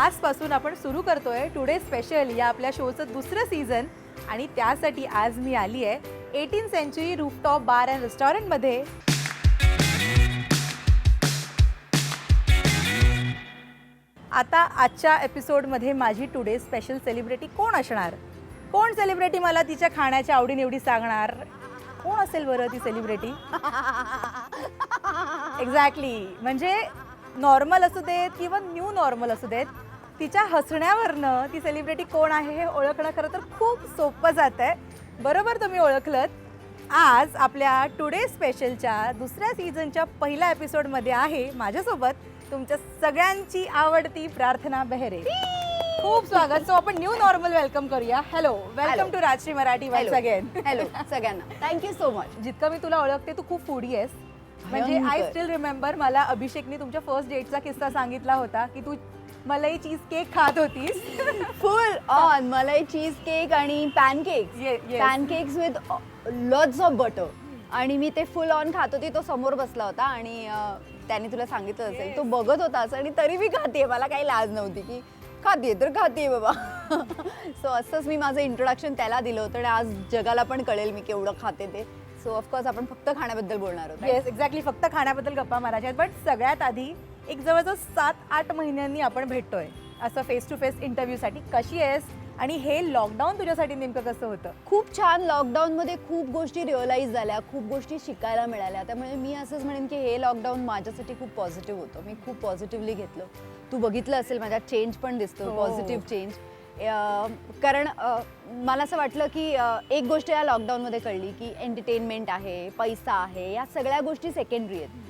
आजपासून आपण सुरू करतोय टुडे स्पेशल या आपल्या शोचं दुसरं सीझन. आणि त्यासाठी आज मी आली आहे 18th century rooftop bar and रेस्टॉरंटमध्ये. आता आजच्या एपिसोडमध्ये माझी टुडे स्पेशल सेलिब्रिटी कोण असणार? कोण सेलिब्रिटी मला तिच्या खाण्याच्या आवडीनिवडी सांगणार? कोण असेल बरं ती सेलिब्रिटी? एक्झॅक्टली, म्हणजे नॉर्मल असू देत किंवा न्यू नॉर्मल असू देत, तिच्या हसण्यावरनं ती सेलिब्रिटी कोण आहे हे ओळखणं खरं तर खूप सोपं जातं आहे. बरोबर तुम्ही ओळखलंत. आज आपल्या टुडे स्पेशलच्या दुसऱ्या सीझनच्या पहिल्या एपिसोडमध्ये आहे माझ्यासोबत तुमच्या सगळ्यांची आवडती प्रार्थना बेहरे. खूप स्वागत. सो आपण न्यू नॉर्मल वेलकम करूया. Hello, welcome to Rajshri Marathi once again. Hello सगळ्यांना, थँक्यू सो मच. जितकं मी तुला ओळखते तू खूप फूडी आहेस. म्हणजे आय स्टील रिमेंबर, मला अभिषेकने तुमच्या फर्स्ट डेटचा किस्सा सांगितला होता की तू मलाई चीज केक खात होतीस. फुल ऑन मलाई चीज केक आणि pancakes. Pancakes with lots of butter. आणि मी ते फुल ऑन खात होती. तो समोर बसला होता आणि त्याने तुला सांगितलं असेल, तो बघत होता असं आणि तरी मी खाते. मला काही लाज नव्हती की खाते तर खाते बाबा. सो असंच मी माझं इंट्रोडक्शन त्याला दिलं होतं आणि आज जगाला पण कळेल मी केवढं खाते ते. सो ऑफकोर्स आपण फक्त खाण्याबद्दल बोलणार आहोत. येस, एक्झॅक्टली, फक्त खाण्याबद्दल गप्पा मारायच्या आहेत. बट सगळ्यात आधी एक जवळजवळ 7-8 महिन्यांनी आपण भेटतोय असं फेस टू फेस इंटरव्ह्यूसाठी. कशी आहेस आणि हे लॉकडाऊन तुझ्यासाठी नेमकं कसं होतं? खूप छान. लॉकडाऊनमध्ये खूप गोष्टी रिअलाईज झाल्या, खूप गोष्टी शिकायला मिळाल्या. त्यामुळे मी असंच म्हणेन की हे लॉकडाऊन माझ्यासाठी खूप पॉझिटिव्ह होतं. मी खूप पॉझिटिव्हली घेतलं. तू बघितलं असेल माझ्यात चेंज पण दिसतो, पॉझिटिव्ह चेंज. कारण मला असं वाटलं की एक गोष्ट या लॉकडाऊनमध्ये कळली की एंटरटेनमेंट आहे, पैसा आहे, या सगळ्या गोष्टी सेकंडरी आहेत.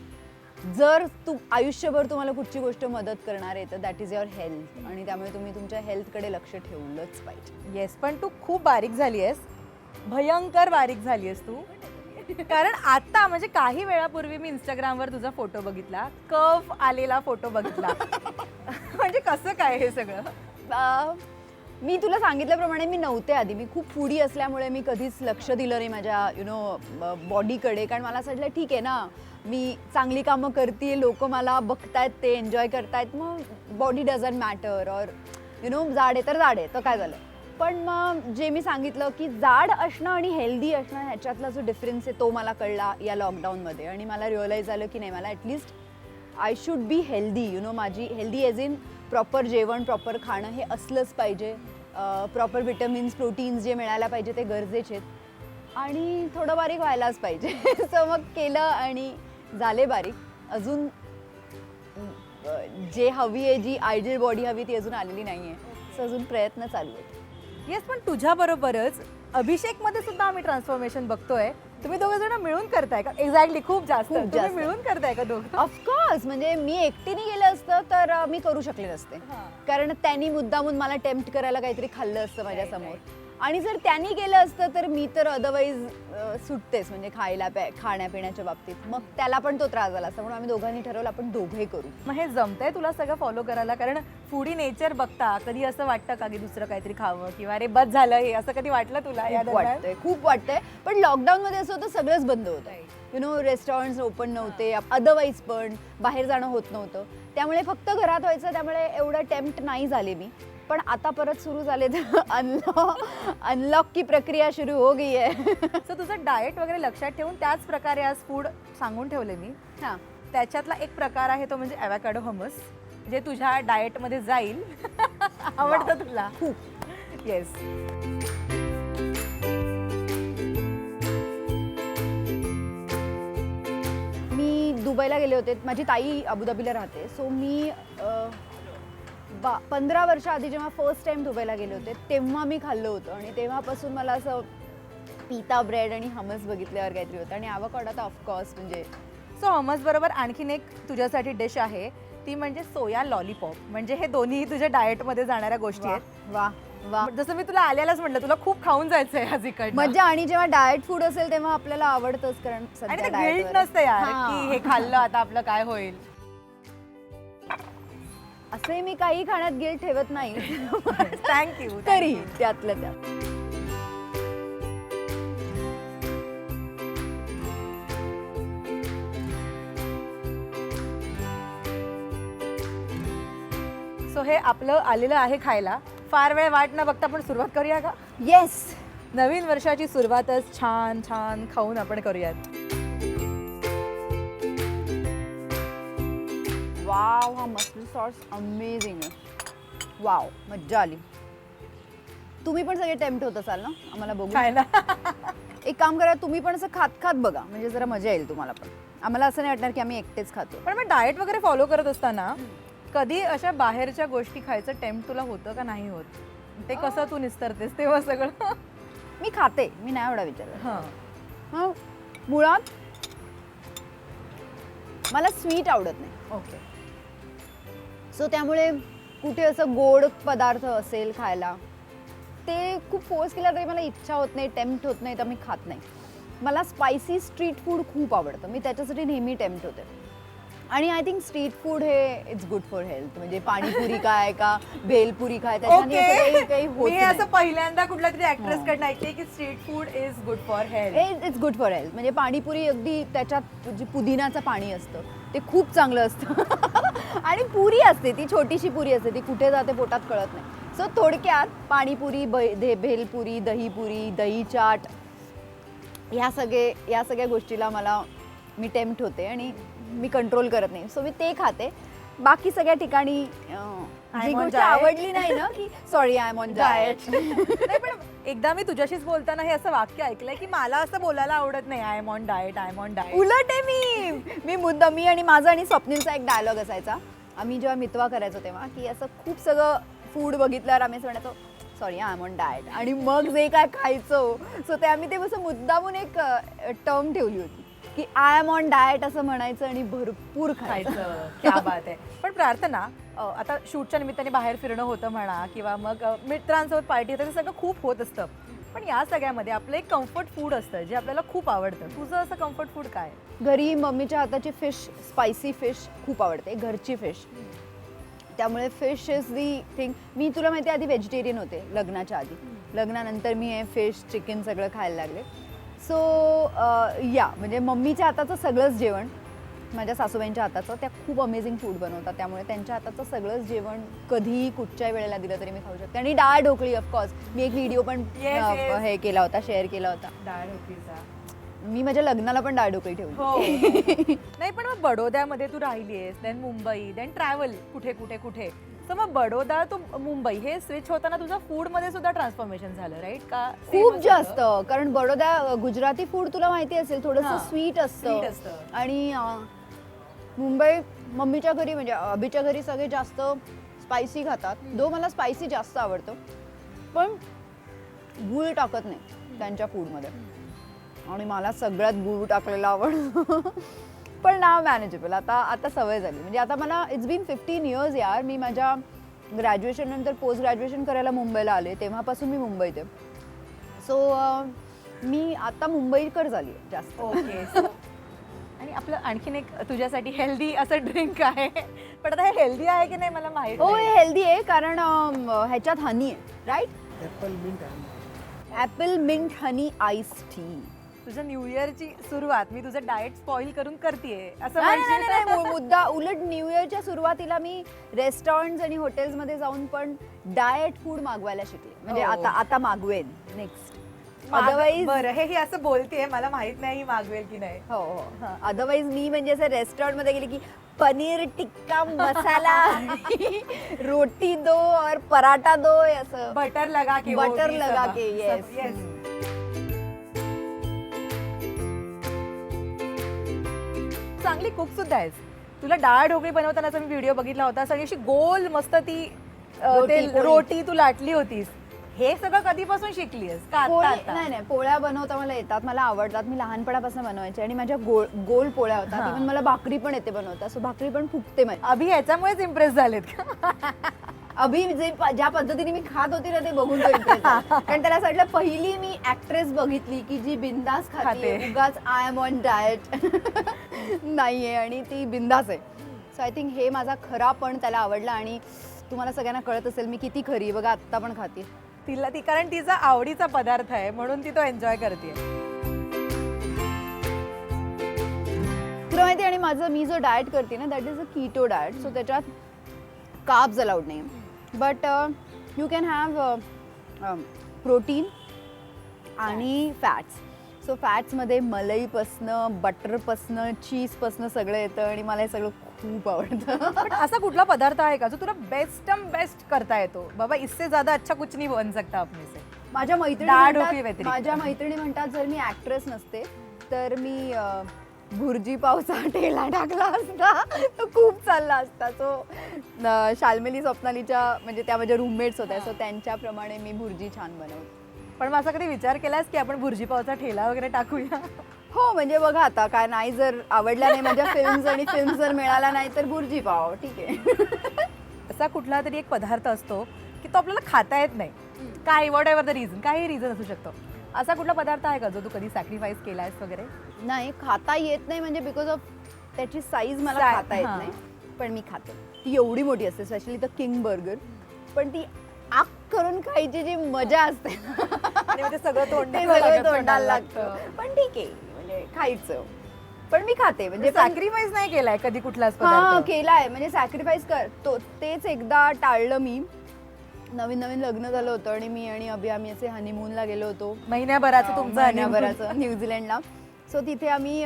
जर तू आयुष्यभर तुम्हाला कुठची गोष्ट मदत करणार आहे तर दॅट इज युअर हेल्थ. आणि त्यामुळे तुम्ही तुमच्या हेल्थकडे लक्ष ठेवलंच पाहिजे. येस, पण तू खूप बारीक झाली आहेस, भयंकर बारीक झाली आहेस तू. कारण आता म्हणजे काही वेळापूर्वी मी इंस्टाग्रामवर तुझा फोटो बघितला, कर्व आलेला फोटो बघितला. म्हणजे कसं काय हे सगळं? मी तुला सांगितल्याप्रमाणे मी नव्हते आधी. मी खूप फूडी असल्यामुळे मी कधीच लक्ष दिलं नाही माझ्या बॉडीकडे. कारण मला असं वाटलं ठीक आहे ना, मी चांगली कामं करते, लोक मला बघतायत, ते एन्जॉय करतायत, मग बॉडी डझंट मॅटर. और जाड आहे तर जाड आहे तर काय झालं. पण मग जे मी सांगितलं की जाड असणं आणि हेल्दी असणं ह्याच्यातला जो डिफरन्स आहे तो मला कळला या लॉकडाऊनमध्ये. आणि मला रिअलाईज झालं की नाही, मला at least I should be healthy. माझी हेल्दी एज इन प्रॉपर जेवण, प्रॉपर खाणं हे असलंच पाहिजे. प्रॉपर विटॅमिन्स, प्रोटीन्स जे मिळायला पाहिजे ते गरजेचे आहेत. आणि थोडं बारीक व्हायलाच पाहिजे. सो मग केलं आणि झाले बारीक. अजून जे हवी आहे, जी आयडियल बॉडी हवी ती अजून आलेली नाही आहे. सो अजून प्रयत्न चालू आहेत. येस, पण तुझ्याबरोबरच अभिषेकमध्ये सुद्धा आम्ही ट्रान्सफॉर्मेशन बघतोय. तुम्ही दोघं जण मिळून करताय का? एक्झॅक्टली, खूप जास्त. तुम्ही मिळून करताय का दोघं? ऑफकोर्स. म्हणजे मी एकटीने गेलं असतं तर मी करू शकले नसते. कारण त्यांनी मुद्दामून मला टेम्प्ट करायला काहीतरी खाल्लं असतं माझ्यासमोर. आणि जर त्यांनी केलं असतं तर मी तर अदरवाईज सुटतेच, म्हणजे खाण्यापिण्याच्या बाबतीत. मग त्याला पण तो त्रास झाला असता. म्हणून आम्ही दोघांनी ठरवलं आपण दोघंही करू. मग हे जमतंय तुला सगळं फॉलो करायला? कारण फूडी नेचर बघता कधी असं वाटतं का की दुसरं काहीतरी खावं किंवा अरे बस झालं हे, असं कधी वाटलं तुला? खूप वाटतंय. पण लॉकडाऊनमध्ये असं होतं, सगळंच बंद होतं. रेस्टॉरंट्स ओपन नव्हते, अदरवाईज पण बाहेर जाणं होत नव्हतं. त्यामुळे फक्त घरात व्हायचं. त्यामुळे एवढं टेम्प्ट नाही झाले मी. पण आता परत सुरू झाले तर अनलॉक की प्रक्रिया सुरू हो गई आहे. सो तुझं डाएट वगैरे लक्षात ठेवून त्याच प्रकारे आज फूड सांगून ठेवले मी. हां, त्याच्यातला एक प्रकार आहे तो म्हणजे ॲव्होकॅडो हमस, जे तुझ्या डाएटमध्ये जाईल. आवडतं तुला? खूप. येस. मी दुबईला गेले होते. माझी ताई अबुधाबीला राहते. सो मी 15 वर्ष आधी जेव्हा फर्स्ट टाइम दुबईला गेले होते तेव्हा मी खाल्लं होतं. आणि तेव्हापासून मला असं पिता ब्रेड आणि हमस बघितल्यावर काहीतरी होतं. आणि ॲव्होकॅडो तर ऑफकोर्स. म्हणजे सो हमस बरोबर आणखीन एक तुझ्यासाठी डिश आहे, ती म्हणजे सोया लॉलीपॉप. म्हणजे हे दोन्ही तुझ्या डाएटमध्ये जाणाऱ्या गोष्टी आहेत. वा वा. जसं मी तुला आल्यालाच म्हटलं, तुला खूप खाऊन जायचंय आज इकडनं. मज्जा. आणि जेव्हा डाएट फूड असेल तेव्हा आपल्याला आवडतंच. कारण आणि ते गिल्ट नसतं यार की हे खाल्लं आता आपलं काय होईल. असे मी काही खाण्यात गिल्ट ठेवत नाही. थँक्यू. तरी त्यातलं त्यात. सो हे आपलं आलेलं आहे खायला. फार वेळ वाट न बघता आपण सुरुवात करूया का? येस. नवीन वर्षाची सुरुवातच छान छान खाऊन आपण करूयात. वाव, हा मस्टर्ड सॉस अमेझिंग आहे. वाव, मज्जा आली. तुम्ही पण सगळे टेम्प्ट होत असाल ना आम्हाला बघून? खायला. एक काम करा, तुम्ही पण असं खात खात बघा, म्हणजे जरा मजा येईल तुम्हाला पण. आम्हाला असं नाही वाटणार की आम्ही एकटेच खातो. पण मग डाएट वगैरे फॉलो करत असताना कधी अशा बाहेरच्या गोष्टी खायचं टेम्प्ट तुला होतं का नाही होत? ते कसं तू निस्तरतेस तेव्हा सगळं? मी खाते, मी नाही एवढा विचारलं. हां. मुळात मला स्वीट आवडत नाही. ओके. सो त्यामुळे कुठे असं गोड पदार्थ असेल खायला, ते खूप फोर्स केला तरी मला इच्छा होत नाही, टेम्प्ट होत नाही, तर मी खात नाही. मला स्पायसी स्ट्रीट फूड खूप आवडतं, मी त्याच्यासाठी नेहमी टेम्प्ट होते. आणि आय थिंक स्ट्रीट फूड हे इट्स गुड फॉर हेल्थ. म्हणजे पाणीपुरी काय का भेलपुरी काय, त्याच्याने असं काही होत मी असं पहिल्यांदा कुठल्या तरी ऍक्ट्रेस कडनं ऐकते की street food is good for health. It's good for health. म्हणजे पाणीपुरी अगदी त्याच्यात जे पुदिनाचं पाणी असतं ते खूप चांगलं असतं. आणि पुरी असते, ती छोटीशी पुरी असते, ती कुठे जाते पोटात कळत नाही. सो थोडक्यात पाणीपुरी, भेलपुरी, दहीपुरी, दही चाट, ह्या सगळ्या गोष्टीला मी टेम्प्ट होते आणि मी कंट्रोल करत नाही. सो मी ते खाते. बाकी सगळ्या ठिकाणी जी गोष्ट आवडली नाही ना, की sorry I am on diet. नाही, पण एकदा मी तुझ्याशीच बोलताना हे असं वाक्य ऐकलंय की मला असं बोलायला आवडत नाही, I am on diet, I am on diet. उलट आहे मी आणि माझा आणि स्वप्नीलचा एक डायलॉग असायचा. आम्ही जेव्हा मितवा करायचो तेव्हा, की असं खूप सगळं फूड बघितल्यावर आम्ही असं म्हणायचो sorry I am on diet, आणि मग जे काय खायचो. सो ते आम्ही ते असं मुद्दामून एक टर्म ठेवली होती की आय एम ऑन डाएट असं म्हणायचं आणि भरपूर खायचं. क्या बात आहे. पण प्रार्थना, आता शूटच्या निमित्ताने बाहेर फिरणं होतं म्हणा, किंवा मग मित्रांसोबत पार्टी होतं, ते सगळं खूप होत असतं. पण या सगळ्यामध्ये आपलं एक कम्फर्ट फूड असतं जे आपल्याला खूप आवडतं. तुझं असं कम्फर्ट फूड काय? घरी मम्मीच्या हाताची फिश, स्पायसी फिश खूप आवडते, घरची फिश. त्यामुळे फिश इज दी थिंग. मी तुला माहिती आहे आधी व्हेजिटेरियन होते लग्नाच्या आधी. लग्नानंतर मी हे फिश, चिकन सगळं खायला लागले. सो म्हणजे मम्मीच्या हाताचं सगळंच जेवण, माझ्या सासूबाईंच्या हाताचं, त्या खूप अमेझिंग फूड बनवतात. त्यामुळे त्यांच्या हाताचं सगळंच जेवण कधीही कुठच्याही वेळेला दिलं तरी मी खाऊ शकते. आणि डाळ ढोकळी ऑफकोर्स, मी एक व्हिडिओ पण हे केला होता, शेअर केला होता. डाळ ढोकळीचा मी माझ्या लग्नाला पण डाळ ढोकळी ठेवली. नाही, पण मग बडोद्यामध्ये तू राहिलीयस, देन मुंबई, देन ट्रॅव्हल कुठे कुठे कुठे. तर मग बडोदा टू मुंबई हे स्विच होताना तुझं फूड मध्ये सुद्धा ट्रान्सफॉर्मेशन झालं, राईट का? खूप जास्त. कारण बडोदा गुजराती फूड तुला माहिती असेल, थोडंसं स्वीट असतं. आणि मुंबई मम्मीच्या घरी, म्हणजे अभिच्या घरी सगळे जास्त स्पायसी खातात. दो मला स्पायसी जास्त आवडतं, पण गूळ टाकत नाही त्यांच्या फूडमध्ये. आणि मला सगळ्यात गूळ टाकलेला आवडतो. पण नाव मॅनेजेबल. आता सवय झाली. म्हणजे आता मला इट्स बीन 15 years यार. मी माझ्या ग्रॅज्युएशन नंतर पोस्ट ग्रॅज्युएशन करायला मुंबईला आले, तेव्हापासून मी मुंबईत आहे. सो मी आता मुंबईकर झाली आहे जास्त. ओके. आणि आपलं आणखीन एक तुझ्यासाठी हेल्दी असं ड्रिंक आहे, पण आता हे हेल्दी आहे की नाही मला माहित हो, नाही. हे हेल्दी आहे कारण ह्याच्यात हनी आहे, राईट? ॲपल मिंट हनी आईस टी. तुझं न्यू इयरची सुरुवात मी तुझं डाएट स्पॉइल करून करतेय असं नाही, मुद्दा उलट न्यू इयरच्या सुरुवातीला मी रेस्टॉरंट्स आणि हॉटेल्समध्ये जाऊन पण डाएट फूड मागवायला शिकले. म्हणजे आता मागवेन नेक्स्ट. अदरवाईज बरं, हे असं बोलतेय, मला माहित नाही ही मागवेल की नाही. हो. अदरवाईज मी म्हणजे असं रेस्टॉरंटमध्ये गेले की पनीर टिक्का मसाला रोटी दो और पराठा दो, असं बटर लगा के. येस. चांगली कुक सुद्धा आहेस. तुला डाळ ढोकळी बनवतानाचा मी व्हिडिओ बघितला होता आणि अशी गोल मस्त ती रोटी तू लाटली होतीस. हे सगळं कधीपासून शिकलीस का? आता? नाही, पोळ्या बनवता मला येतात, मला आवडतात. मी लहानपणापासून बनवायचे आणि माझ्या गोल पोळ्या होतात. इव्हन मला भाकरी पण येते बनवता. सो भाकरी पण फुगते माझी. अभि ह्याच्यामुळेच इम्प्रेस झालेत का? अभि ज्या पद्धतीने मी खात होती ना ते बघून तो इम्प्रेस झाला. कारण त्याला असं वाटलं पहिली मी ऍक्ट्रेस बघितली की जी बिंदास खाते, उगाच आय एम ऑन डाएट नाहीये, आणि ती बिंदास आहे. सो आय थिंक हे माझा खरा पण त्याला आवडला. आणि तुम्हाला सगळ्यांना कळत असेल मी किती खरी, बघा आत्ता पण खाते. तिला कारण तिचा आवडीचा पदार्थ आहे म्हणून ती तो एन्जॉय करते. तुला माहिती, आणि मी जो डाएट करते ना that is a keto diet. So त्याच्यात कार्ब्स अलाउड नाही but you can have protein आणि फॅट्स. सो फॅट्समध्ये मलईपासनं बटरपासनं चीजपासनं सगळं येतं आणि मला हे सगळं खूप आवडतं. पण असा कुठला पदार्थ आहे का जो तुला बेस्ट करता येतो? बाबा इससे ज्यादा अच्छा कुछ नहीं बन सकता अपने से. माझ्या मैत्रिणी डाळ म्हणतात- ढोकळी व्यतिरिक्त. माझ्या मैत्रिणी म्हणतात जर मी ॲक्ट्रेस नसते तर मी भुर्जी पावचा ठेला टाकला असता तो खूप चालला असता. सो शाल्मिली स्वप्नालीच्या म्हणजे त्या माझ्या रूममेट्स होत्या सो त्यांच्याप्रमाणे मी भुर्जी छान बनवते. पण मग असा कधी विचार केलास की आपण भुर्जी पावचा ठेला वगैरे टाकूया? हो म्हणजे बघा आता काय नाही जर आवडल्या नाही माझ्या फिल्म्स आणि फिल्म्स जर मिळाला नाही तर भुर्जी पाव ठीक आहे. असा कुठला तरी एक पदार्थ असतो की तो आपल्याला खाता येत नाही, काय वॉट एव्हर द रिझन, काही रिझन असू शकतो. असा कुठला पदार्थ आहे का जो तू कधी सॅक्रिफाईस केलायस वगैरे? नाही खाता येत नाही म्हणजे बिकॉज ऑफ त्याची साईज मला Size, खाता येत हां. नाही पण मी खाते. ती एवढी मोठी असते स्पेशली द किंग बर्गर पण ती आक करून खायची जी मजा असते आणि मग ते सगळं ते तोंडाला सगळं लागतं, तोंडाला लागतं पण ठीक आहे म्हणजे खायचं पण मी खाते म्हणजे सॅक्रिफाईस नाही केलाय कधी कुठलाच हा पदार्थ? केलाय म्हणजे सॅक्रिफाईस करतो. तेच एकदा टाळलं मी. नवीन लग्न झालं होतं आणि मी आणि अभि आम्ही असे हनीमूनला गेलो होतो महिन्याभराचं तुमचं महिन्याभराचं न्यूझीलंडला. सो तिथे आम्ही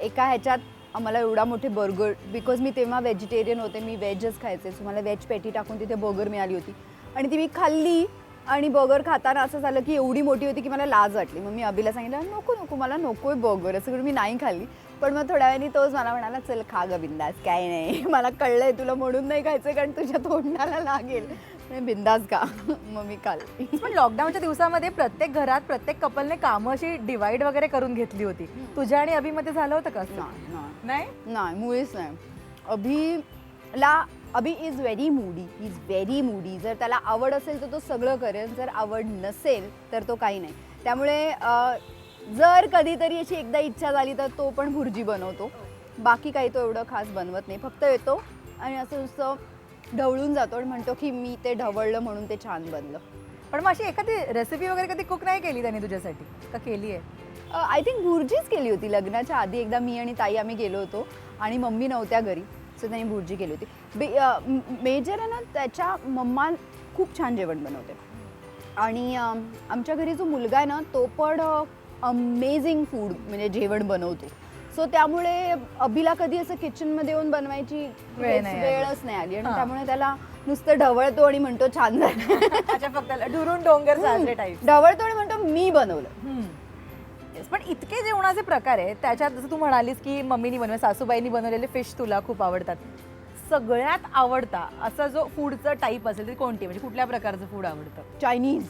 एका ह्याच्यात आम्हाला एवढा मोठे बर्गर बिकॉज मी तेव्हा व्हेजिटेरियन होते मी व्हेजच खायचे सो मला व्हेज पॅटी टाकून तिथे बर्गर मिळाली होती आणि ती मी खाल्ली आणि बर्गर खाताना असं झालं की एवढी मोठी होती की मला लाज वाटली. मग मी अभिला सांगितलं नको मला नको आहे बर्गर असं करून मी नाही खाल्ली. पण मग थोड्या वेळाने तोच मला म्हणाला चल खा ग बिंदास काय नाही मला कळलंय तुला म्हणून नाही खायचं कारण तुझ्या तोंडाला लागेल बिंदास का. मग मी खाल्ली. पण लॉकडाऊनच्या दिवसामध्ये प्रत्येक घरात प्रत्येक कपलने कामं अशी डिवाइड वगैरे करून घेतली होती. तुझ्या आणि अभिमध्ये झालं होतं का असं? नाही नाही मुळीच नाही. अभि इज व्हेरी मूडी. जर त्याला आवड असेल तर तो सगळं करेल जर आवड नसेल तर तो काही नाही. त्यामुळे जर कधीतरी अशी एकदा इच्छा झाली तर तो पण भुर्जी बनवतो. बाकी काही तो एवढं खास बनवत नाही. फक्त येतो आणि असं नुसतं ढवळून जातो आणि म्हणतो की मी ते ढवळलं म्हणून ते छान बनलं. पण मग अशी एखादी रेसिपी वगैरे कधी कुक नाही केली त्याने तुझ्यासाठी का केली आहे? आय थिंक भुर्जीच केली होती लग्नाच्या आधी. एकदा मी आणि ताई आम्ही गेलो होतो आणि मम्मी नव्हत्या घरी सो त्यांनी भुर्जी केली होती. मेजर आहे ना त्याच्या मम्मा खूप छान जेवण बनवते आणि आमच्या घरी जो मुलगा आहे ना तो पण अमेझिंग फूड म्हणजे जेवण बनवतो. सो त्यामुळे अभिला कधी असं किचनमध्ये येऊन बनवायची वेळच नाही आली आणि त्यामुळे त्याला नुसतं ढवळतो आणि म्हणतो छान झालं. अच्छा फक्त ढुरून डोंगर साजरे टाईप ढवळतो आणि म्हणतो मी बनवलं. पण इतके जेवणाचे प्रकार आहे त्याच्यात जसं तू म्हणालीस की मम्मीनी बनवले सासूबाईंनी बनवलेले फिश तुला खूप आवडतात. सगळ्यात आवडता असा जो फूडचं टाईप असेल ते कोणती म्हणजे कुठल्या प्रकारचं फूड आवडतं? Chinese.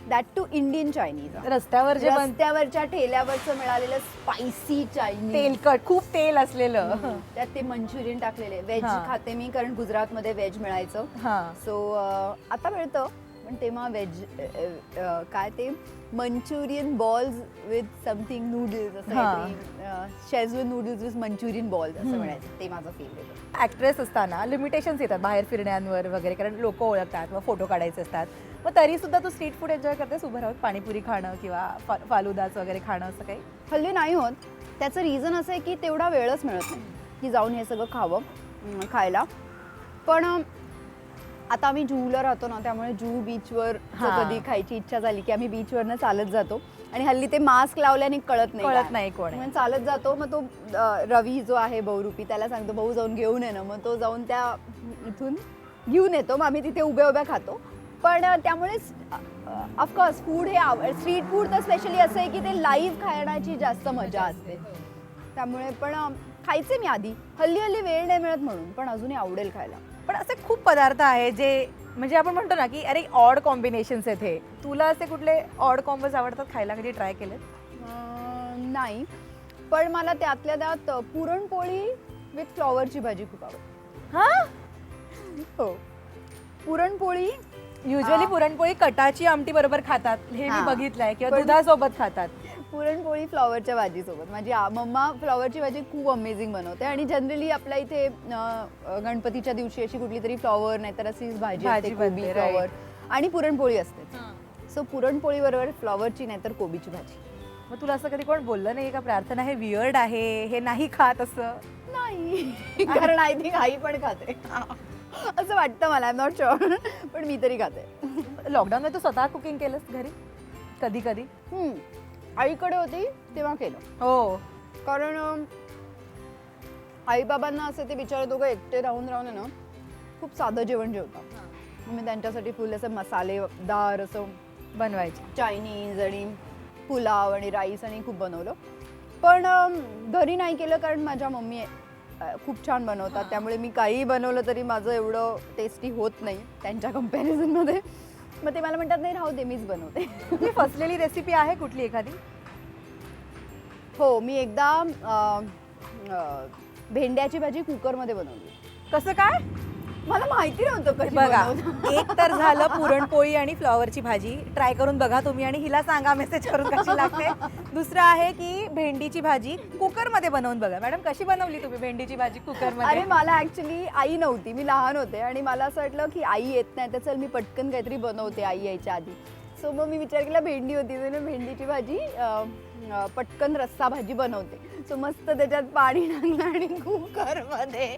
That too Indian Chinese. रस्त्यावर जे रस्त्यावरच्या ठेल्यावरचं मिळालेलं स्पायसी चायनीज तेलकट खूप तेल असलेलं त्यात ते मंचुरियन टाकलेले. व्हेज खाते मी कारण गुजरातमध्ये व्हेज मिळायचं. सो आता मिळतं पण तेव्हा व्हेज काय ते Manchurian balls with something noodles असं Schezwan noodles with Manchurian balls असं म्हणायचं. ते माझं फेवरेट. ॲक्ट्रेस असताना लिमिटेशन्स येतात बाहेर फिरण्यांवर वगैरे कारण लोक ओळखतात व फोटो काढायचे असतात. मग तरी सुद्धा तू स्ट्रीट फूड एन्जॉय करतेस उभं राहून पाणीपुरी खाणं किंवा फालुदाच वगैरे खाणं असं काही? हल्ली नाही होत. त्याचं रिझन असं आहे की तेवढा वेळच मिळत नाही की जाऊन हे सगळं खायला. पण आता आम्ही जुहूला राहतो ना त्यामुळे जुहू बीचवर कधी खायची इच्छा झाली की आम्ही बीचवरनं चालत जातो आणि हल्ली ते मास्क लावल्याने कळत नाही कोण आहे. चालत जातो मग तो रवी जो आहे बहुरूपी त्याला सांगतो भाऊ जाऊन घेऊन ये ना. मग तो जाऊन त्या इथून घेऊन येतो. मग आम्ही तिथे उभ्या खातो. पण त्यामुळे ऑफकोर्स फूड हे स्ट्रीट फूड तर स्पेशली असं आहे की ते लाईव्ह खाण्याची जास्त मजा असते. त्यामुळे पण खायचे मी आधी. हल्ली वेळ नाही मिळत म्हणून पण अजूनही आवडेल खायला. पण असे खूप पदार्थ आहे जे म्हणजे आपण म्हणतो ना की अरे ऑड कॉम्बिनेशन्स आहेत हे. तुला असे कुठले ऑड कॉम्बोज आवडतात खायला? कधी ट्राय केले? नाही पण मला त्यातल्या त्यात पुरणपोळी विथ फ्लॉवरची भाजी खूप आवडते. हो पुरणपोळी युजली पुरणपोळी कटाची आमटी बरोबर खातात हे मी बघितलंय किंवा दुधासोबत खातात. पुरणपोळी फ्लॉवरच्या भाजीसोबत. माझी मम्मा फ्लॉवरची भाजी खूप अमेझिंग बनवते आणि जनरली आपल्या इथे गणपतीच्या दिवशी अशी कुठली तरी फ्लॉवर नाहीतर अशीच भाजी असते कोबी फ्लॉवर आणि पुरणपोळी असते. सो पुरणपोळी बरोबर फ्लॉवरची नाहीतर कोबीची भाजी. मग तुला असं कधी कोण बोललं नाही का प्रार्थना हे वियर्ड आहे हे नाही खात असं? नाही कारण आय थिंक आई पण खाते असं वाटतं मला, आय एम नॉट शुअर, पण मी तरी खाते. लॉकडाऊनमध्ये तू स्वतः कुकिंग केलंस घरी कधी कधी? आईकडे होती तेव्हा केलं, हो. कारण आई बाबांना असं ते बिचारे दोघं एकटे राहून राहून आहे ना खूप साधं जेवण जेवतात. मी त्यांच्यासाठी फुल असं मसालेदार असं बनवायची. चायनीज आणि पुलाव आणि राईस आणि खूप बनवलं, पण घरी नाही केलं कारण माझ्या मम्मी खूप छान बनवतात, त्यामुळे मी काही बनवलं तरी माझं एवढं टेस्टी होत नाही त्यांच्या कम्पॅरिझनमध्ये. मग ते मला म्हणतात नाही राहू दे मीच बनवते. तुझी फसलेली रेसिपी आहे कुठली एखादी? हो, मी एकदा भेंड्याची भाजी कुकरमध्ये बनवली. कसं काय? मला माहिती नव्हतं कशी बघा, बनवतात. एक तर झालं पुरणपोळी आणि फ्लॉवरची भाजी, ट्राय करून बघा तुम्ही आणि हिला सांगा मेसेज करून कशी लागते. दुसरं आहे की भेंडीची भाजी कुकरमध्ये बनवून बघा. मॅडम कशी बनवली तुम्ही भेंडीची भाजी कुकरमध्ये? अरे मला ऍक्च्युली आई नव्हती, मी लहान होते आणि मला असं वाटलं की आई येत नाही तर चल मी पटकन काहीतरी बनवते आई यायच्या आधी. सो मग मी विचार केला भेंडी होती तर भेंडीची भाजी पटकन रस्सा भाजी बनवते. सो मस्त त्याच्यात पाणी टाकलं आणि कुकरमध्ये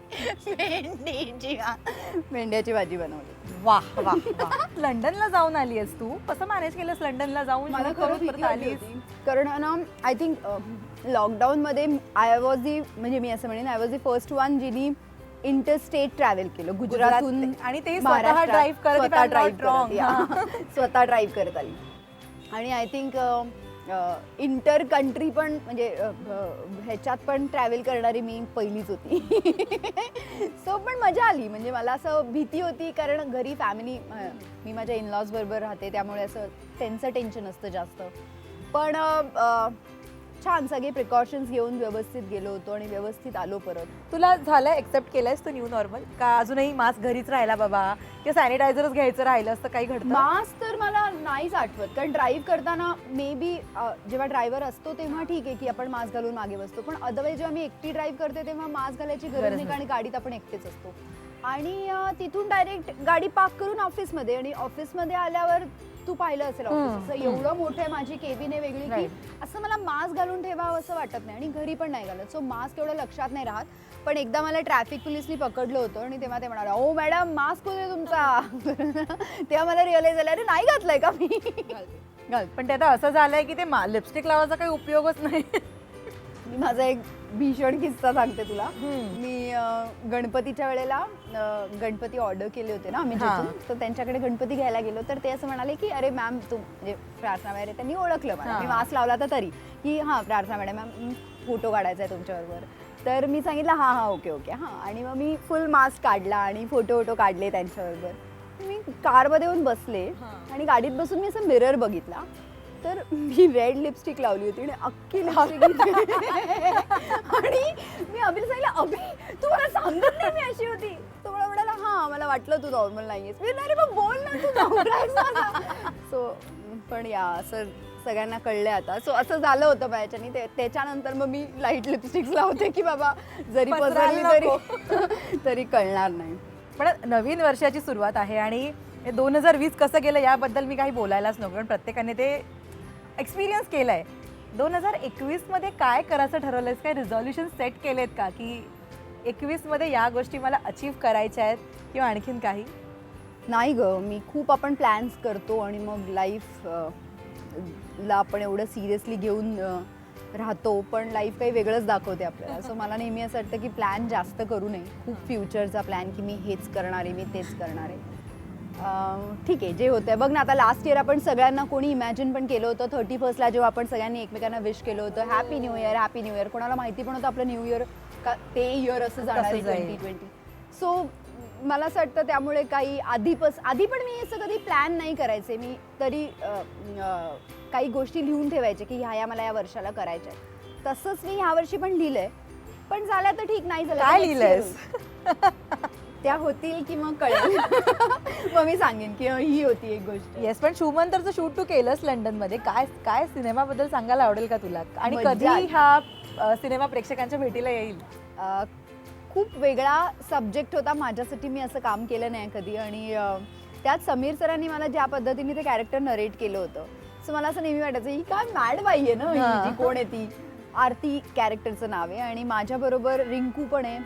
भेंड्याची भाजी बनवली. वाह वाह वाह. लंडनला जाऊन आली आहेस तू, कसं मॅनेज केलंस लंडनला जाऊन? मला करून खरंच परत भीती वाटली आलीस? होती. कारण ना आय थिंक लॉकडाऊनमध्ये आय वॉज दी, म्हणजे मी असं म्हणेन I was the first one जिनी इंटरस्टेट ट्रॅव्हल केलं गुजरातहून आणि ते स्वतः ड्राईव्ह करत, स्वतः ड्राईव्ह करत आली. आणि आय थिंक इंटर कंट्री पण म्हणजे ह्याच्यात पण ट्रॅव्हल करणारी मी पहिलीच होती. सो पण मजा आली, म्हणजे मला असं भीती होती कारण घरी फॅमिली, मी माझ्या इनलॉज बरोबर राहते त्यामुळे असं त्यांचं टेन्शन असतं जास्त, पण छान सगळे प्रिकॉशन्स घेऊन व्यवस्थित गेलो होतो आणि व्यवस्थित आलो परत. तुला झालं एक्सेप्ट केलंयस तू न्यू नॉर्मल, का अजूनही मास्क घरीच राहिला बाबा किंवा सॅनिटायझरच घ्यायचं राहिलं असतं, काही घडतं? मास्क तर मला नाहीच आठवत, कारण ड्राईव्ह करताना मे बी जेव्हा ड्रायव्हर असतो तेव्हा ठीक आहे की आपण मास्क घालून मागे बसतो, पण अदरवाईज जेव्हा मी एकटी ड्राईव्ह करते तेव्हा मास्क घालायची गरज नाही, कारण गाडीत आपण एकटेच असतो. आणि तिथून डायरेक्ट गाडी पार्क करून ऑफिसमध्ये, आणि ऑफिसमध्ये आल्यावर तू पाहिलं असेल ऑफिस असं एवढं मोठं आहे, माझी केबिन आहे वेगळी, की असं मला मास्क घालून ठेवावं असं वाटत नाही, आणि घरी पण नाही घालत. सो मास्क एवढं लक्षात नाही राहत. पण एकदा मला ट्रॅफिक पोलिसनी पकडलं होतं आणि तेव्हा ते म्हणाले ओ मॅडम मास्क कुठे तुमचा. तेव्हा मला रिअलाइज झालं अरे नाही घातलंय का मी. घाल. पण ते आता असं झालंय की ते लिपस्टिक लावायचा काही उपयोगच नाही. मी माझा एक भीषण किस्सा सांगते तुला. मी गणपतीच्या वेळेला गणपती ऑर्डर केले होते ना आम्ही जिथून, तर त्यांच्याकडे गणपती घ्यायला गेलो, तर ते असं म्हणाले की अरे मॅम तू म्हणजे प्रार्थना वगैरे, त्यांनी ओळखलं मला, मी मास्क लावला तर तरी की हां प्रार्थना मॅडम मॅम फोटो काढायचा आहे तुमच्याबरोबर. तर मी सांगितलं हां हां ओके ओके हां, आणि मग मी फुल मास्क काढला आणि फोटो काढले त्यांच्याबरोबर. मी कारमध्ये येऊन बसले आणि गाडीत बसून मी असं मिरर बघितला, तर मी रेड लिपस्टिक लावली होती आणि अख्खी लिपस्टिक. आणि मी अभिला सांगितलं अभि तू मला सांगत नाही मी अशी होती. तो मला म्हणाला हां मला वाटलं तू नॉर्मल नाहीयेस. मी अरे मग बोल ना तू नॉर्मल. सो पण या असं सगळ्यांना कळलं आता. सो असं झालं होतं माझ्याच्यानी. त्याच्यानंतर मग मी लाईट लिपस्टिक्स लावते की बाबा जरी पसरली तरी कळणार नाही. पण नवीन वर्षाची सुरुवात आहे आणि 2020 कसं गेलं याबद्दल मी काही बोलायलाच नको, कारण प्रत्येकाने ते एक्सपिरियन्स केलं आहे. 2021 मध्ये काय करायचं ठरवलंयस? काय रिझॉल्युशन सेट केलेत का की 21 मध्ये या गोष्टी मला अचीव्ह करायच्या आहेत किंवा आणखीन काही? नाही ग, मी खूप आपण प्लॅन्स करतो आणि मग लाईफ ला आपण एवढं सिरियसली घेऊन राहतो, पण लाईफ काही वेगळंच दाखवते आपल्याला. सो मला नेहमी असं वाटतं की प्लॅन जास्त करू नये, खूप फ्युचरचा प्लॅन की मी हेच करणार आहे, मी तेच करणार आहे. ठीक आहे जे होतं बघ ना, आता लास्ट इयर आपण सगळ्यांना कोणी इमॅजिन पण केलं होतं 31st जेव्हा आपण सगळ्यांनी एकमेकांना विश केलं होतं happy new year happy new year. कोणाला माहिती पण होतं आपलं न्यू इयर का ते इयर असं जाणार आहे 2020. सो मला असं वाटतं त्यामुळे काही आधी पण मी असं कधी प्लॅन नाही करायचे, मी तरी काही गोष्टी लिहून ठेवायचे की ह्या मला या वर्षाला करायच्या आहेत. तसंच मी ह्या वर्षी पण लिहिलंय, पण झालं तर ठीक, नाही झालं काय लिहिलंयस? त्या होतील की मग कळेल. मग मी सांगेन की ही होती एक गोष्ट. येस, पण शुमंतरचं शूट तू केलंस लंडनमध्ये. काय सिनेमाबद्दल सांगायला आवडेल का तुला? आणि कधी हा सिनेमा प्रेक्षकांच्या भेटीला येईल? खूप वेगळा सब्जेक्ट होता माझ्यासाठी, मी असं काम केलं नाही कधी. आणि त्यात समीर सरांनी मला ज्या पद्धतीने ते कॅरेक्टर नरेट केलं होतं, सो मला असं नेहमी वाटायचं ही काय मॅड बाई आहे ना, ही जी कोण आहे ती. आरती कॅरेक्टरचं नाव आहे आणि माझ्याबरोबर रिंकू पण आहे,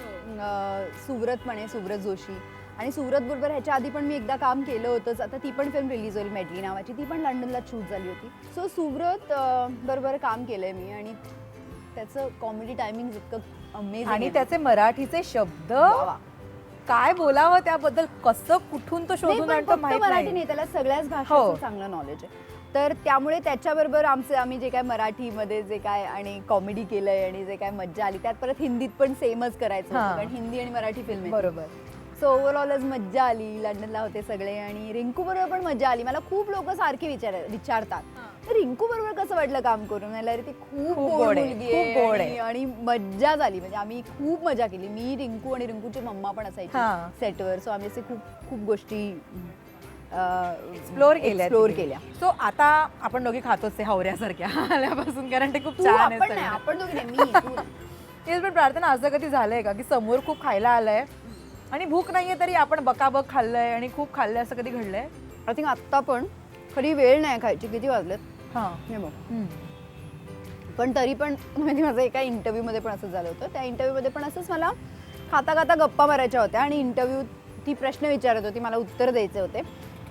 सुव्रत पण आहे, सुव्रत जोशी. आणि सुव्रत बरोबर ह्याच्या आधी पण मी एकदा काम केलं होतंच. आता ती पण फिल्म रिलीज होईल मेडली नावाची, ती पण लंडनला शूट झाली होती. सो सुव्रत बरोबर काम केलंय मी आणि त्याचं कॉमेडी टायमिंग इतकं अमेझिंग आणि त्याचे मराठीचे शब्द वा. काय बोलावं त्याबद्दल, कसं कुठून तो शोधून नाही, पण आणतो फक्त माहित मराठी नाही. नाही, त्याला सगळ्याच हो. भाषेचं चांगलं नॉलेज आहे. तर त्यामुळे त्याच्याबरोबर आम्ही जे काय मराठीमध्ये जे काय आणि कॉमेडी केलंय आणि जे काय मज्जा आली, त्यात परत हिंदीत पण सेमच करायचं होतं, हां. कारण हिंदी आणि मराठी फिल्म आहे. बरोबर. सो ओव्हरऑलच मज्जा आली. लंडनला होते सगळे आणि रिंकू बरोबर पण मज्जा आली. मला खूप लोक सारखी विचारतात तर रिंकू बरोबर कसं वाटलं काम करून. मला अरे ती खूप खूप गोड गोड आहे, मुलगी खूप गोड आहे आहे. आणि मज्जा झाली. म्हणजे आम्ही खूप मजा केली. मी, रिंकू आणि रिंकूची मम्मा पण असायची हां. सेटवर. सो आम्ही असे खूप खूप गोष्टी एक्सप्लोर केल्या. सो आता आपण दोघी खातोच ते हावऱ्यासारख्या आल्यापासून, कारण ते खूप तू छान आपण नाही, आहे. आपण दोघी नाही, मी तू नाही. तेच पण प्रार्थना, असं कधी झालंय का की समोर खूप खायला आलंय आणि भूक नाहीये तरी आपण बकाबक खाल्लंय आणि खूप खाल्लंय, असं कधी घडलंय? आय थिंक आत्ता पण खरी वेळ नाही खायची. किती वाजलेत हां. हे बघ. पण तरी पण म्हणजे माझं एका इंटरव्ह्यूमध्ये पण असंच झालं होतं. त्या इंटरव्ह्यूमध्ये पण असंच मला खाता खाता गप्पा मारायच्या होत्या आणि इंटरव्ह्यू ती प्रश्न विचारत होती, मला उत्तर द्यायचे होते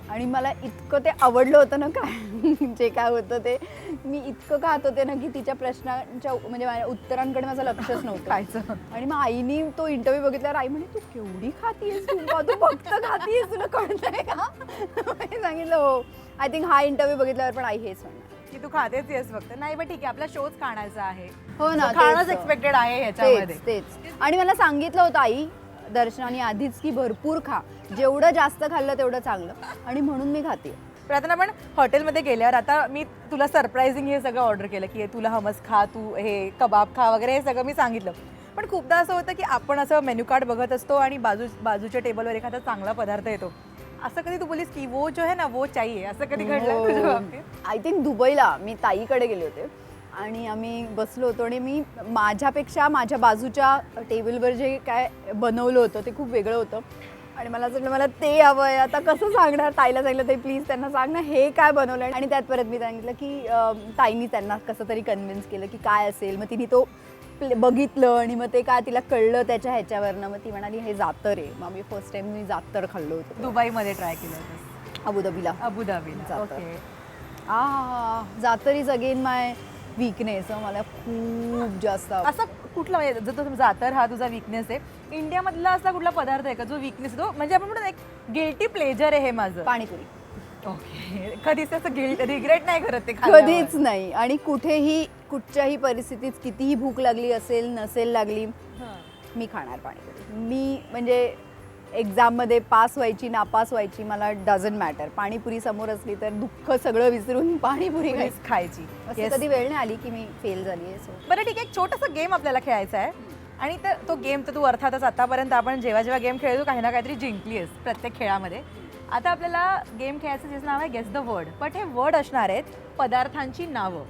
आणि मला इतकं ते आवडलं होतं ना काय जे काय होतं ते मी इतकं खात होते ना की तिच्या प्रश्नांच्या म्हणजे माझ्या उत्तरांकडे माझं लक्षच नव्हतं खायचं. आणि मग आईनी तो इंटरव्ह्यू बघितल्यावर आई म्हणे तू केवढी खातीयेस, तू फक्त खातीयेस, तुला कळतंय का? मी सांगितलं हो. आय थिंक हा इंटरव्ह्यू बघितल्यावर पण आई हेच म्हणणार की तू खातेच येस फक्त. नाही पण ठीक आहे, आपला शोच खाण्याचा आहे. हो ना, So खाणंच तेच. एक्सपेक्टेड आहे ह्याच्यामध्ये. तेच. आणि मला सांगितलं होतं आई दर्शनाने आधीच की भरपूर खा, जेवढं जास्त खाल्लं तेवढं चांगलं, आणि म्हणून मी खाते. प्रार्थना, पण हॉटेलमध्ये गेल्यावर आता मी तुला सरप्राइझिंग हे सगळं ऑर्डर केलं की तुला हमस खा, तू हे कबाब खा वगैरे, हे सगळं मी सांगितलं. पण खूपदा असं होतं की आपण असं मेन्यू कार्ड बघत असतो आणि बाजूच्या टेबलवर एखादा चांगला पदार्थ येतो. असं कधी तू बोलीस की वो जो है ना वो चाहिए, असं कधी घडलं तुझ्या बाबतीत? आय थिंक दुबईला मी ताईकडे गेले होते आणि आम्ही बसलो होतो आणि मी माझ्यापेक्षा माझ्या बाजूच्या टेबलवर जे काय बनवलं होतं ते खूप वेगळं होतं आणि मला असं वाटलं मला ते हवं आहे. आता कसं सांगणार ताईला, सांगितलं ते प्लीज त्यांना सांग ना हे काय बनवलं. आणि त्यात परत मी सांगितलं की ताईनी त्यांना कसं तरी कन्व्हिन्स केलं की काय असेल. मग तिने तो बघितलं आणि मग ते काय तिला कळलं त्याच्या ह्याच्यावरनं. मग ती म्हणाली हे जातर आहे. मग मी फर्स्ट टाइम मी जातर खाल्लं होतं दुबईमध्ये ट्राय केलं होतं? अबुधाबीला. अबुधाबीला. जातर. ओके. जातर इज अगेन माय विकनेस. मला खूप जास्त असं कुठला म्हणजे जर तो जातर हा तुझा विकनेस आहे, इंडियामधला असा कुठला पदार्थ आहे का जो विकनेस तो म्हणजे आपण म्हणतो एक गिल्टी प्लेजर आहे हे माझं? पाणीपुरी. ओके. कधीच असं रिग्रेट नाही करत ते खाल्ल्यावर? कधीच नाही. आणि कुठेही कुठच्याही परिस्थितीत कितीही भूक लागली असेल नसेल लागली मी खाणार पाणीपुरी. मी म्हणजे एक्झाममध्ये पास व्हायची नापास व्हायची मला डझंट मॅटर. पाणीपुरी समोर असली तर दुःख सगळं विसरून पाणीपुरी खायची. असं Yes. कधी वेळ नाही आली की मी फेल झाली आहे. सो बरं ठीक आहे, एक छोटासा गेम आपल्याला खेळायचा आहे आणि तो गेम तर तू अर्थातच आतापर्यंत आपण जेव्हा गेम खेळतो काही ना काहीतरी जिंकली आहेस प्रत्येक खेळामध्ये. आता आपल्याला गेम खेळायचं ज्याचं नाव आहे गेस द वर्ड. बट हे वर्ड असणार आहेत पदार्थांची नावं.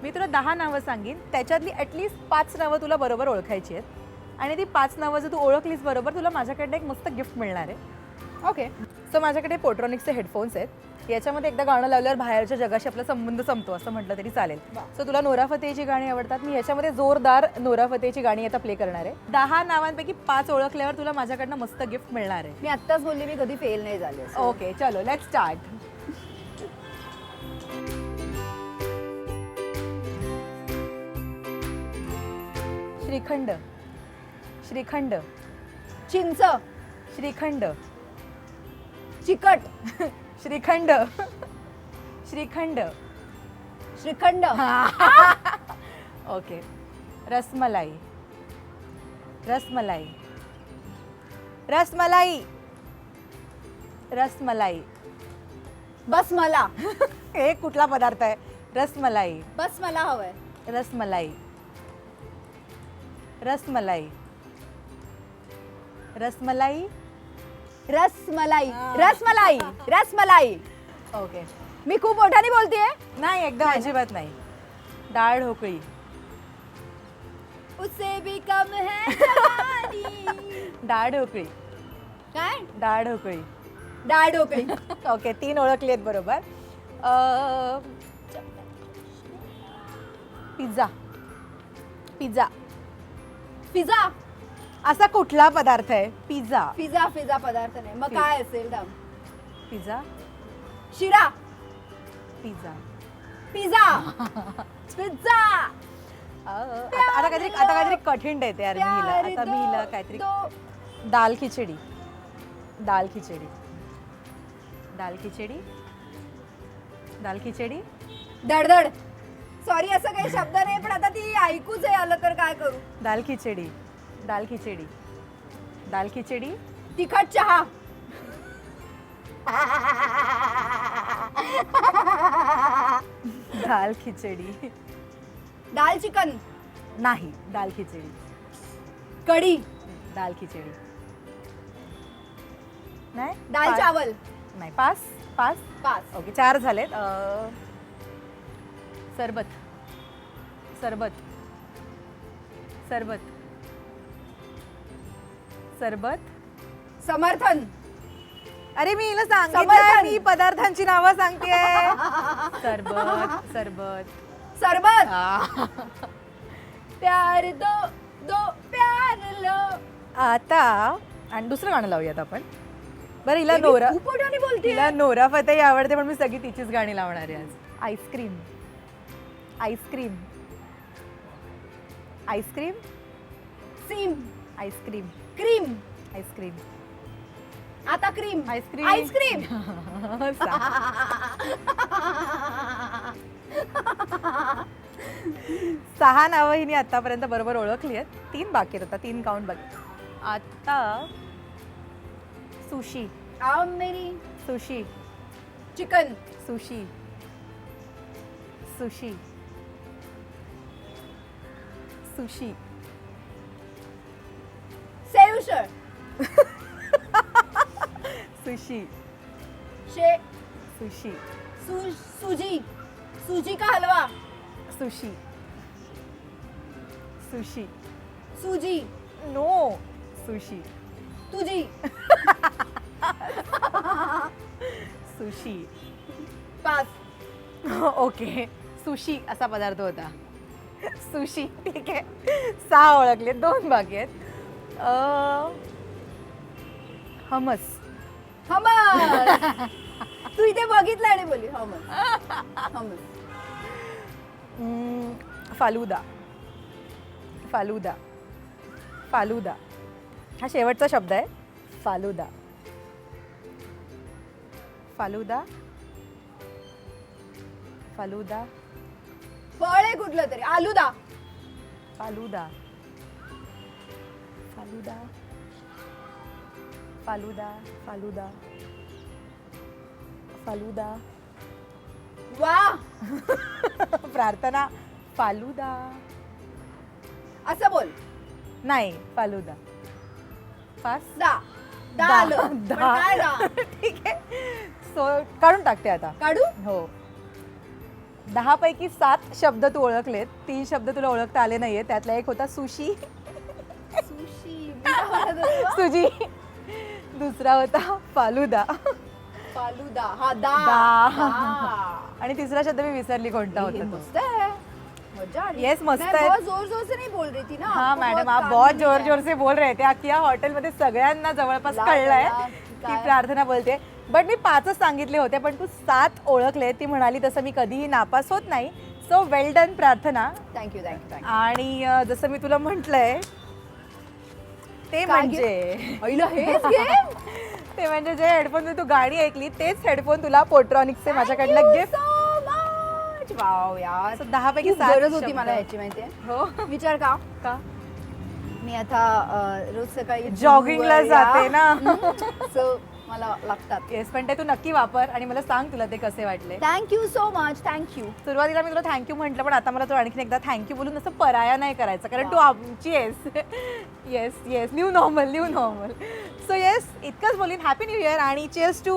मी तुला 10 नावं सांगीन, त्याच्यातली ॲटलिस्ट 5 नावं तुला बरोबर ओळखायची आहेत आणि ती 5 नावं जर तू ओळखलीस बरोबर तुला माझ्याकडे एक मस्त गिफ्ट मिळणार आहे. ओके. सो माझ्याकडे पोट्रॉनिक्सचे हेडफोन्स आहेत. याच्यामध्ये एकदा गाणं लावल्यावर बाहेरच्या जगाशी आपला संबंध संपतो असं म्हटलं तरी चालेल. सो तुला नोरा फतेहीची गाणी आवडतात, मी याच्यामध्ये जोरदार नोरा फतेहीची गाणी आता प्ले करणार आहे. 10 नावांपैकी 5 ओळखल्यावर तुला माझ्याकडनं मस्त गिफ्ट मिळणार आहे. मी आत्ताच बोलली मी कधी फेल नाही झाले. ओके चलो लेट्स स्टार्ट. श्रीखंड. श्रीखंड. चिंच. श्रीखंड. चिकट. श्रीखंड. श्रीखंड. श्रीखंड. ओके. रसमलाई. रसमलाई. रसमलाई. रसमलाई. बस मला. हे कुठला पदार्थ आहे? रसमलाई. बस मला हवंय. रसमलाई. रसमलाई. रसमलाई. रसमलाई. रसमलाई. रसमलाई. ओके. मी खूप मोठ्याने बोलतेय. नाही एकदम अजिबात नाही. डाळ ढोकळी. उससे भी कम है जवानी. डाळ ढोकळी. काय? डाळ ढोकळी. डाळ ढोकळी. ओके 3 ओळखली आहेत बरोबर. पिझ्झा. पिझ्झा. पिझ्झा. असा कुठला पदार्थ आहे पिझ्झा? पिझ्झा पिझ्झा पदार्थ नाही, मग काय असेल दाम? पिझ्झा. शिरा. पिझ्झा. पिझ्झा. पिझ्झा. आता काहीतरी कठीण देते यार मी हिला. आता मी हिला काहीतरी. दाल खिचडी. दाल खिचडी. दाल खिचडी. दाल खिचडी. धडधड. सॉरी असं काही शब्द नाही, पण आता ती ऐकूच आहे आलं तर काय करू. दाल खिचडी. दाल खिचडी. दाल खिचडी. तिखट चहा. दाल खिचडी. दाल चिकन. नाही. दाल खिचडी. कढी. दाल खिचडी. नाही. दाल पाच. चावल. नाही. पास. पास. पाच. ओके 4 झालेत. सरबत. सरबत. सरबत. सरबत. समर्थन. अरे मी हिला सांगितलं समर्थन. मी पदार्थांची नावं सांगतेय. सरबत. सरबत. सरबत. आ. प्यार दो दो प्यार लो. आता आणि दुसरं गाणं लावूयात आपण. बरं हिला बेबी, नोरा. खूप मोठ्याने बोलतेय. हिला नोरा फतेही आवडते पण मी सगळी तिचीच गाणी लावणार आहे आज. आईस्क्रीम. आईस्क्रीम. आईस्क्रीम. सीम. आईस्क्रीम. क्रीम. आईस्क्रीम. आता क्रीम. आईस्क्रीम. आईस्क्रीम. सहा नावं हिने आतापर्यंत बरोबर ओळखली आहेत. 3 बाकी आहेत आता. 3 काउंट बाकी. आता सुशी. आओ मेरी sushi. Chicken. Sushi. Sushi. Sushi. सेव उसळ. सुशी. शे सुशी. सूजी. सूजी का हलवा. सुशी. सुशी. सूजी. नो. सुशी. तुझी. सुशी. पाच. ओके. सुशी असा पदार्थ होता. सुशी. ठीक आहे. 6 ओळखले. 2 बाकी आहेत. हमस. हमस. तू इथे बघितलं आणि बोली हमस. हमस. फालुदा. फालुदा. फालुदा. हा शेवटचा शब्द आहे. फालुदा. फालुदा. फालुदा. फळ आहे कुठलं तरी. आलुदा. फालुदा. फालुदा. फालुदा. फालुदा. फालुदा. वा. प्रार्थना. फालुदा. असं बोल. नाही. फालुदा. पास. दा. दाल. पण काय दा? ठीक आहे. सो काढून टाकते आता. काढू. हो. 10 पैकी 7 शब्द तू ओळखलेत. 3 शब्द तुला ओळखता आले नाहीये. त्यातला एक होता सुशी. सुशी. सुजी. दुसरा होता फालुदा. फालुदा. हा दा. दा. दा. आणि तिसरा शब्द मी विसरली कोणता हे होता तो. मस्त आहे. मजा आली. Yes, मस्त मैं आहे. बहुत जोर जोर से नहीं बोल रही थी ना. हाँ आपको मैडम बहुत आप कान बहुत में जोर है. जोर से बोल रहे थे. अख्ख्या हॉटेलमध्ये सगळ्यांना जवळपास ला, कळलंय ला, की काय? प्रार्थना बोलते. बट मी 5च सांगितले होते पण तू 7 ओळखले. ती म्हणाली तसं मी कधीही नापास होत नाही. सो वेल डन प्रार्थना. Thank you thank you thank you. आणि जसं मी तुला म्हटलंय ते काय म्हणजे पहिलं हेच गेम. ते म्हणजे जे हेडफोन तू गाणी ऐकली तेच हेडफोन तुला पोट्रॉनिक्सचे माझ्याकडनं गिफ्ट. वाव यार. 10 पैकी खूप 7 गरज होती मला याची माहितीये. हो विचार का का मी आता रोज सकाळी जॉगिंगला जाते ना. सो मला लागतात. येस पण ते तू नक्की वापर आणि मला सांग तुला ते कसे वाटले. Thank you so much. थँक्यू. सुरुवातीला मी तुला थँक्यू म्हटलं पण आता मला तो आणखीन एकदा थँक्यू बोलून असं पराया नाही करायचा कारण तू आमची आहेस. Yes yes. New normal. New normal. So yes इतकंच बोलीन. हॅपी न्यू इयर आणि cheers to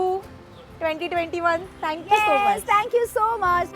2021. Thank you so much. Thank you so much.